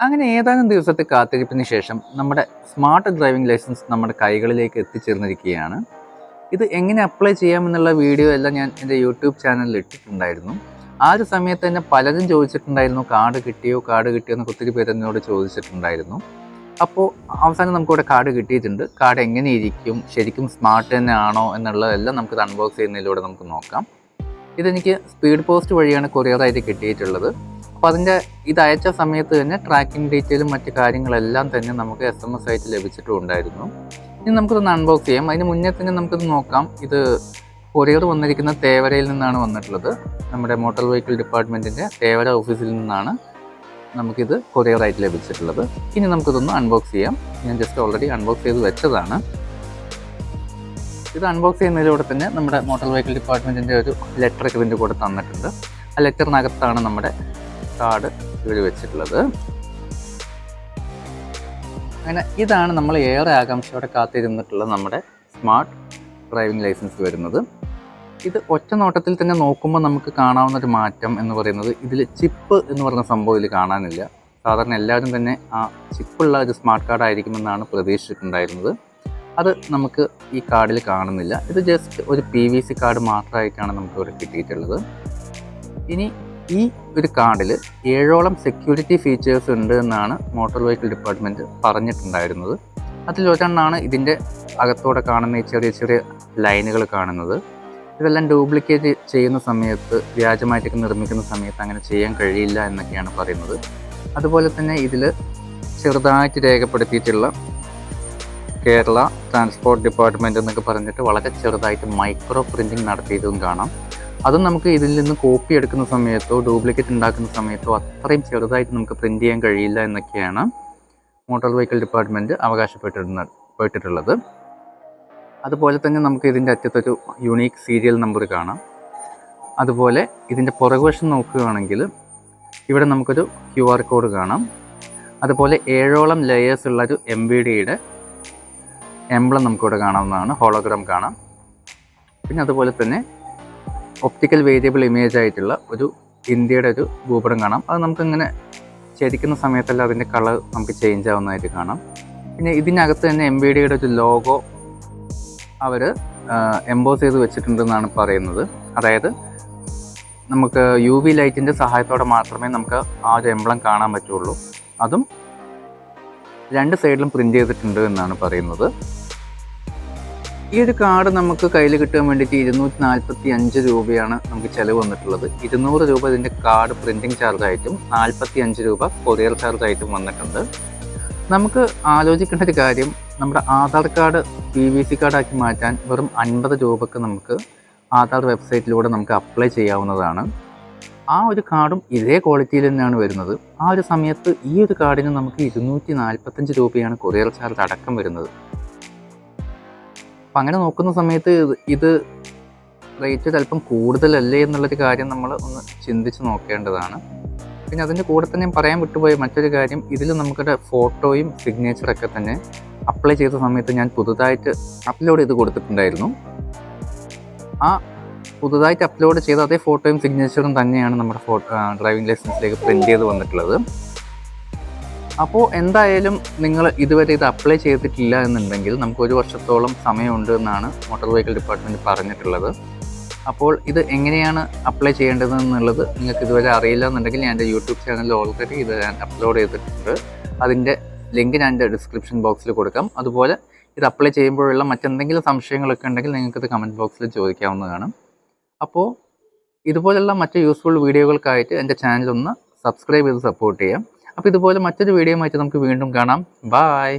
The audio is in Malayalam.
അങ്ങനെ ഏതാനും ദിവസത്തെ കാത്തിരിപ്പിന് ശേഷം നമ്മുടെ സ്മാർട്ട് ഡ്രൈവിംഗ് ലൈസൻസ് നമ്മുടെ കൈകളിലേക്ക് എത്തിച്ചേർന്നിരിക്കുകയാണ്. ഇത് എങ്ങനെ അപ്ലൈ ചെയ്യാമെന്നുള്ള വീഡിയോ എല്ലാം ഞാൻ എൻ്റെ യൂട്യൂബ് ചാനലിൽ ഇട്ടിട്ടുണ്ടായിരുന്നു. ആ ഒരു സമയത്ത് തന്നെ പലരും ചോദിച്ചിട്ടുണ്ടായിരുന്നു, കാർഡ് കിട്ടിയോ എന്നൊക്കെ ഒത്തിരി പേര് എന്നോട് ചോദിച്ചിട്ടുണ്ടായിരുന്നു. അപ്പോൾ അവസാനം നമുക്കിവിടെ കാർഡ് കിട്ടിയിട്ടുണ്ട്. കാർഡ് എങ്ങനെ ഇരിക്കും, ശരിക്കും സ്മാർട്ട് തന്നെ ആണോ എന്നുള്ളതെല്ലാം നമുക്കിത് അൺബോക്സ് ചെയ്യുന്നതിലൂടെ നമുക്ക് നോക്കാം. ഇതെനിക്ക് സ്പീഡ് പോസ്റ്റ് വഴിയാണ് കൊറിയറായിട്ട് കിട്ടിയിട്ടുള്ളത്. അപ്പോൾ അതിൻ്റെ ഇത് അയച്ച സമയത്ത് തന്നെ ട്രാക്കിംഗ് ഡീറ്റെയിലും മറ്റു കാര്യങ്ങളെല്ലാം തന്നെ നമുക്ക് SMS ആയിട്ട് ലഭിച്ചിട്ടുണ്ടായിരുന്നു. ഇനി നമുക്കിതൊന്ന് അൺബോക്സ് ചെയ്യാം. അതിന് മുന്നേ തന്നെ നമുക്കിത് നോക്കാം. ഇത് കൊറിയർ വന്നിരിക്കുന്ന തേവരയിൽ നിന്നാണ് വന്നിട്ടുള്ളത്. നമ്മുടെ മോട്ടോർ വെഹിക്കിൾ ഡിപ്പാർട്ട്മെൻറ്റിൻ്റെ തേവര ഓഫീസിൽ നിന്നാണ് നമുക്കിത് കൊറിയറായിട്ട് ലഭിച്ചിട്ടുള്ളത്. ഇനി നമുക്കിതൊന്ന് അൺബോക്സ് ചെയ്യാം. ഞാൻ ജസ്റ്റ് ഓൾറെഡി അൺബോക്സ് ചെയ്ത് വെച്ചതാണ്. ഇത് അൺബോക്സ് ചെയ്യുന്നതിലൂടെ തന്നെ നമ്മുടെ മോട്ടോർ വെഹിക്കിൾ ഡിപ്പാർട്ട്മെൻറ്റിൻ്റെ ഒരു ലെറ്റർ ഇതിൻ്റെ കൂടെ തന്നിട്ടുണ്ട്. ആ ലെറ്ററിനകത്താണ് നമ്മുടെ കാർഡ് ഇവർ വെച്ചിട്ടുള്ളത്. അങ്ങനെ ഇതാണ് നമ്മൾ ഏറെ ആകാംക്ഷയോടെ കാത്തിരുന്നിട്ടുള്ള നമ്മുടെ സ്മാർട്ട് ഡ്രൈവിംഗ് ലൈസൻസ് വരുന്നത്. ഇത് ഒറ്റ നോട്ടത്തിൽ തന്നെ നോക്കുമ്പോൾ നമുക്ക് കാണാവുന്നൊരു മാറ്റം എന്ന് പറയുന്നത്, ഇതിൽ ചിപ്പ് എന്ന് പറയുന്ന സംഭവം ഇതിൽ കാണാനില്ല. സാധാരണ എല്ലാവരും തന്നെ ആ ചിപ്പുള്ള ഒരു സ്മാർട്ട് കാർഡ് ആയിരിക്കുമെന്നാണ് പ്രതീക്ഷിച്ചിട്ടുണ്ടായിരുന്നത്. അത് നമുക്ക് ഈ കാർഡിൽ കാണുന്നില്ല. ഇത് ജസ്റ്റ് ഒരു PVC കാർഡ് മാത്രമായിട്ടാണ് നമുക്കിവിടെ കിട്ടിയിട്ടുള്ളത്. ഇനി ഈ ഒരു കാർഡിൽ 7ഓളം സെക്യൂരിറ്റി ഫീച്ചേഴ്സ് ഉണ്ട് എന്നാണ് മോട്ടോർ വെഹിക്കിൾ ഡിപ്പാർട്ട്മെൻറ്റ് പറഞ്ഞിട്ടുണ്ടായിരുന്നത്. അതിലൊരെണ്ണമാണ് ഇതിൻ്റെ അകത്തോടെ കാണുന്ന ഈ ചെറിയ ചെറിയ ലൈനുകൾ കാണുന്നത്. ഇതെല്ലാം ഡ്യൂപ്ലിക്കേറ്റ് ചെയ്യുന്ന സമയത്ത്, വ്യാജമായിട്ടൊക്കെ നിർമ്മിക്കുന്ന സമയത്ത് അങ്ങനെ ചെയ്യാൻ കഴിയില്ല എന്നൊക്കെയാണ് പറയുന്നത്. അതുപോലെ തന്നെ ഇതിൽ ചെറുതായിട്ട് രേഖപ്പെടുത്തിയിട്ടുള്ള കേരള ട്രാൻസ്പോർട്ട് ഡിപ്പാർട്ട്മെൻറ്റ് എന്നൊക്കെ പറഞ്ഞിട്ട് വളരെ ചെറുതായിട്ട് മൈക്രോ പ്രിൻറ്റിങ് നടത്തിയതും കാണാം. അതും നമുക്ക് ഇതിൽ നിന്ന് കോപ്പി എടുക്കുന്ന സമയത്തോ ഡ്യൂപ്ലിക്കേറ്റ് ഉണ്ടാക്കുന്ന സമയത്തോ അത്രയും ചെറുതായിട്ട് നമുക്ക് പ്രിൻറ്റ് ചെയ്യാൻ കഴിയില്ല എന്നൊക്കെയാണ് മോട്ടോർ വെഹിക്കിൾ ഡിപ്പാർട്ട്മെൻറ്റ് അവകാശപ്പെട്ടിട്ടുള്ളത്. അതുപോലെ തന്നെ നമുക്ക് ഇതിൻ്റെ അറ്റത്തൊരു യുണീക്ക് സീരിയൽ നമ്പർ കാണാം. അതുപോലെ ഇതിൻ്റെ പുറകുവശം നോക്കുകയാണെങ്കിൽ ഇവിടെ നമുക്കൊരു QR കോഡ് കാണാം. അതുപോലെ 7ഓളം ലെയേഴ്സ് ഉള്ളൊരു MVDയുടെ എംബ്ലം നമുക്കിവിടെ കാണാവുന്നതാണ്. ഹോളോഗ്രാം കാണാം. പിന്നെ അതുപോലെ തന്നെ ഒപ്റ്റിക്കൽ വേരിയബിൾ ഇമേജ് ആയിട്ടുള്ള ഒരു ഇന്ത്യയുടെ ഒരു ഭൂപടം കാണാം. അത് നമുക്കിങ്ങനെ ചരിക്കുന്ന സമയത്തെല്ലാം അതിൻ്റെ കളർ നമുക്ക് ചേഞ്ച് ആവുന്നതായിട്ട് കാണാം. പിന്നെ ഇതിനകത്ത് തന്നെ MVDയുടെ ഒരു ലോഗോ അവർ എംബോസ് ചെയ്ത് വെച്ചിട്ടുണ്ടെന്നാണ് പറയുന്നത്. അതായത് നമുക്ക് UV ലൈറ്റിൻ്റെ സഹായത്തോടെ മാത്രമേ നമുക്ക് ആ ഒരു എംബ്ലം കാണാൻ പറ്റുള്ളൂ. അതും 2 സൈഡിലും പ്രിൻ്റ് ചെയ്തിട്ടുണ്ട് എന്നാണ് പറയുന്നത്. ഈ ഒരു കാർഡ് നമുക്ക് കയ്യിൽ കിട്ടാൻ വേണ്ടിയിട്ട് 245 രൂപയാണ് നമുക്ക് ചിലവ് വന്നിട്ടുള്ളത്. 200 രൂപ ഇതിൻ്റെ കാർഡ് പ്രിൻറ്റിങ് ചാർജായിട്ടും 45 രൂപ കൊറിയർ ചാർജായിട്ടും വന്നിട്ടുണ്ട്. നമുക്ക് ആലോചിക്കേണ്ട ഒരു കാര്യം, നമ്മുടെ ആധാർ കാർഡ് PVC കാർഡാക്കി മാറ്റാൻ വെറും 50 രൂപക്ക് നമുക്ക് ആധാർ വെബ്സൈറ്റിലൂടെ നമുക്ക് അപ്ലൈ ചെയ്യാവുന്നതാണ്. ആ ഒരു കാർഡും ഇതേ ക്വാളിറ്റിയിൽ തന്നെയാണ് വരുന്നത്. ആ ഒരു സമയത്ത് ഈ ഒരു കാർഡിന് നമുക്ക് 245 രൂപയാണ് കൊറിയർ ചാർജ് അടക്കം വരുന്നത്. അപ്പം അങ്ങനെ നോക്കുന്ന സമയത്ത് ഇത് റേറ്റ് അല്പം കൂടുതലല്ലേ എന്നുള്ളൊരു കാര്യം നമ്മൾ ഒന്ന് ചിന്തിച്ച് നോക്കേണ്ടതാണ്. പിന്നെ അതിൻ്റെ കൂടെ തന്നെ പറയാൻ വിട്ടുപോയ മറ്റൊരു കാര്യം, ഇതിൽ നമുക്കിടെ ഫോട്ടോയും സിഗ്നേച്ചറൊക്കെ തന്നെ അപ്ലൈ ചെയ്ത സമയത്ത് ഞാൻ പുതുതായിട്ട് അപ്ലോഡ് ചെയ്ത് കൊടുത്തിട്ടുണ്ടായിരുന്നു. ആ പുതുതായിട്ട് അപ്ലോഡ് ചെയ്ത അതേ ഫോട്ടോയും സിഗ്നേച്ചറും തന്നെയാണ് നമ്മുടെ ഡ്രൈവിംഗ് ലൈസൻസിലേക്ക് പ്രിൻ്റ് ചെയ്ത് വന്നിട്ടുള്ളത്. അപ്പോൾ എന്തായാലും നിങ്ങൾ ഇതുവരെ ഇത് അപ്ലൈ ചെയ്തിട്ടില്ല എന്നുണ്ടെങ്കിൽ നമുക്ക് 1 വർഷത്തോളം സമയമുണ്ട് എന്നാണ് മോട്ടോർ വെഹിക്കിൾ ഡിപ്പാർട്ട്മെൻറ്റ് പറഞ്ഞിട്ടുള്ളത്. അപ്പോൾ ഇത് എങ്ങനെയാണ് അപ്ലൈ ചെയ്യേണ്ടതെന്നുള്ളത് നിങ്ങൾക്ക് ഇതുവരെ അറിയില്ല എന്നുണ്ടെങ്കിൽ ഞാൻ എൻ്റെ യൂട്യൂബ് ചാനലിൽ ഓൾറെഡി ഇത് ഞാൻ അപ്ലോഡ് ചെയ്തിട്ടുണ്ട്. അതിൻ്റെ ലിങ്ക് ഞാൻ എൻ്റെ ഡിസ്ക്രിപ്ഷൻ ബോക്സിൽ കൊടുക്കാം. അതുപോലെ ഇത് അപ്ലൈ ചെയ്യുമ്പോഴുള്ള മറ്റെന്തെങ്കിലും സംശയങ്ങളൊക്കെ ഉണ്ടെങ്കിൽ നിങ്ങൾക്കിത് കമൻറ്റ് ബോക്സിൽ ചോദിക്കാവുന്നതാണ്. അപ്പോൾ ഇതുപോലുള്ള മറ്റ് യൂസ്ഫുൾ വീഡിയോകൾക്കായിട്ട് എൻ്റെ ചാനലൊന്ന് സബ്സ്ക്രൈബ് ചെയ്ത് സപ്പോർട്ട് ചെയ്യാം. അപ്പോൾ ഇതുപോലെ മറ്റൊരു വീഡിയോ ആയിട്ട് നമുക്ക് വീണ്ടും കാണാം. ബൈ.